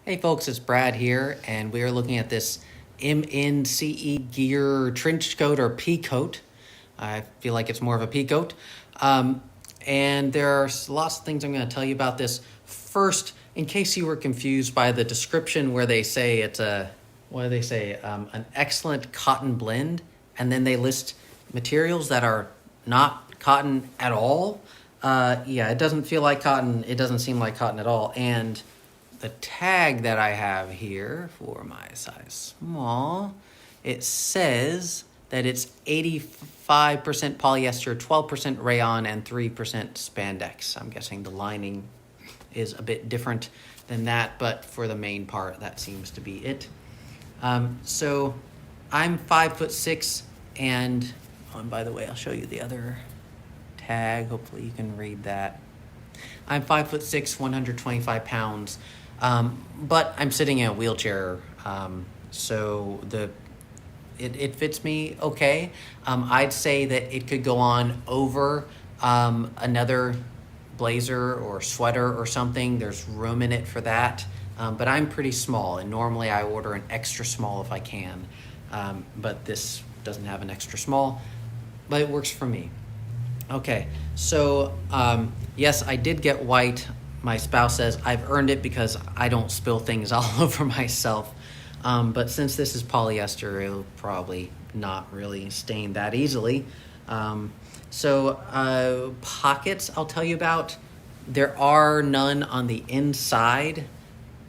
Hey folks, it's Brad here, and we are looking at this MNCE Gear trench coat or Peacoat. I feel like it's more of a Peacoat. And there are lots of things I'm going to tell you about this. First, in case you were confused by the description where they say it's an excellent cotton blend, and then they list materials that are not cotton at all. It doesn't feel like cotton. It doesn't seem like cotton at all. And the tag that I have here for my size small, it says that it's 85% polyester, 12% rayon, and 3% spandex. I'm guessing the lining is a bit different than that, but for the main part, that seems to be it. So I'm 5'6", and by the way, I'll show you the other tag. Hopefully you can read that. I'm 5'6", 125 pounds. But I'm sitting in a wheelchair, so it fits me okay. I'd say that it could go on over another blazer or sweater or something. There's room in it for that, but I'm pretty small, and normally I order an extra small if I can, but this doesn't have an extra small, but it works for me. Okay, so yes, I did get white. My spouse says I've earned it because I don't spill things all over myself. But since this is polyester, it'll probably not really stain that easily. Pockets I'll tell you about. There are none on the inside.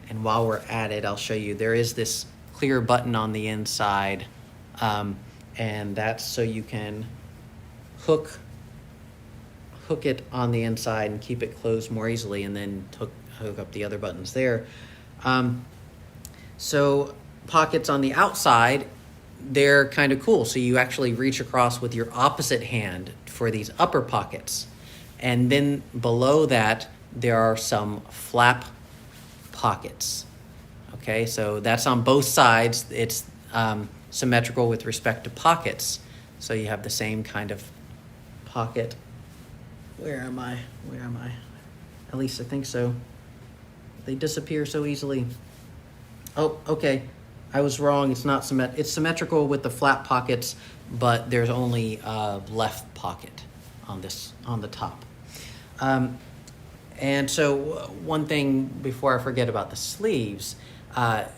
And while we're at it, I'll show you. There is this clear button on the inside. And that's so you can hook it on the inside and keep it closed more easily, and then hook up the other buttons there. So pockets on the outside, they're kind of cool. So you actually reach across with your opposite hand for these upper pockets. And then below that, there are some flap pockets. Okay, so that's on both sides. It's symmetrical with respect to pockets. So you have the same kind of pocket. Where am I? At least I think so. They disappear so easily. Oh, okay. I was wrong. It's not it's symmetrical with the flap pockets, but there's only a left pocket on the top. And so one thing before I forget about the sleeves,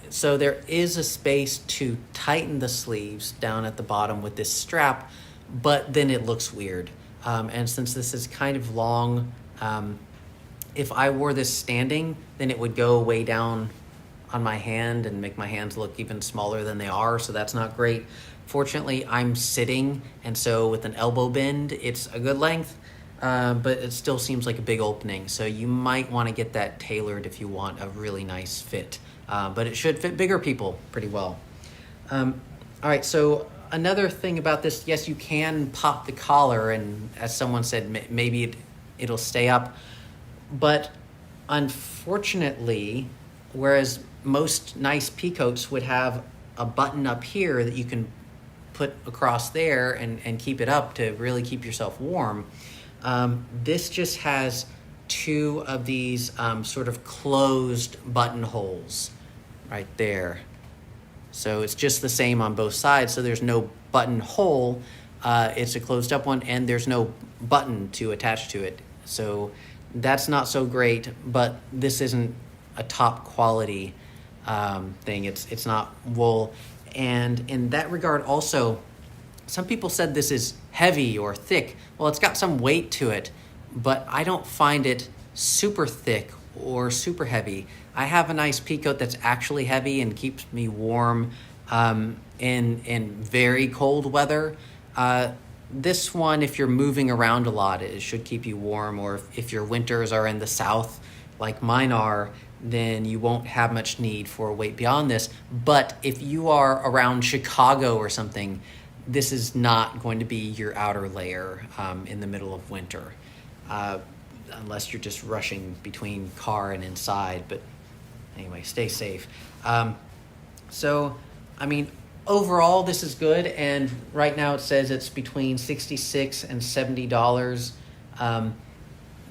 so there is a space to tighten the sleeves down at the bottom with this strap, but then it looks weird. And since this is kind of long, if I wore this standing, then it would go way down on my hand and make my hands look even smaller than they are, so that's not great. Fortunately, I'm sitting, and so with an elbow bend, it's a good length, but it still seems like a big opening, so you might want to get that tailored if you want a really nice fit. But it should fit bigger people pretty well. All right, so another thing about this, yes, you can pop the collar, and as someone said, maybe it'll stay up. But unfortunately, whereas most nice Peacoats would have a button up here that you can put across there and keep it up to really keep yourself warm, this just has two of these sort of closed buttonholes right there. So it's just the same on both sides. So there's no buttonhole. It's a closed up one, and there's no button to attach to it. So that's not so great, but this isn't a top quality thing. It's not wool. And in that regard also, some people said this is heavy or thick. Well, it's got some weight to it, but I don't find it super thick or super heavy. I have a nice Peacoat that's actually heavy and keeps me warm in very cold weather. This one, if you're moving around a lot, it should keep you warm, or if your winters are in the south like mine are, then you won't have much need for weight beyond this. But if you are around Chicago or something, this is not going to be your outer layer in the middle of winter, unless you're just rushing between car and inside. But anyway, stay safe. Overall, this is good, and right now it says it's between $66 and $70.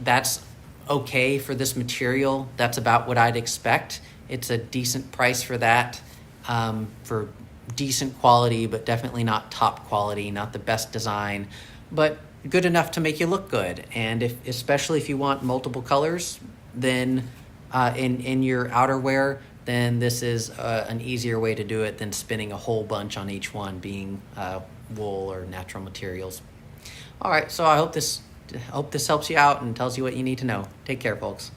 That's okay for this material. That's about what I'd expect. It's a decent price for that, for decent quality, but definitely not top quality, not the best design, but good enough to make you look good. And especially if you want multiple colors, then in your outerwear, then this is an easier way to do it than spending a whole bunch on each one being wool or natural materials. All right, so I hope this helps you out and tells you what you need to know. Take care, folks.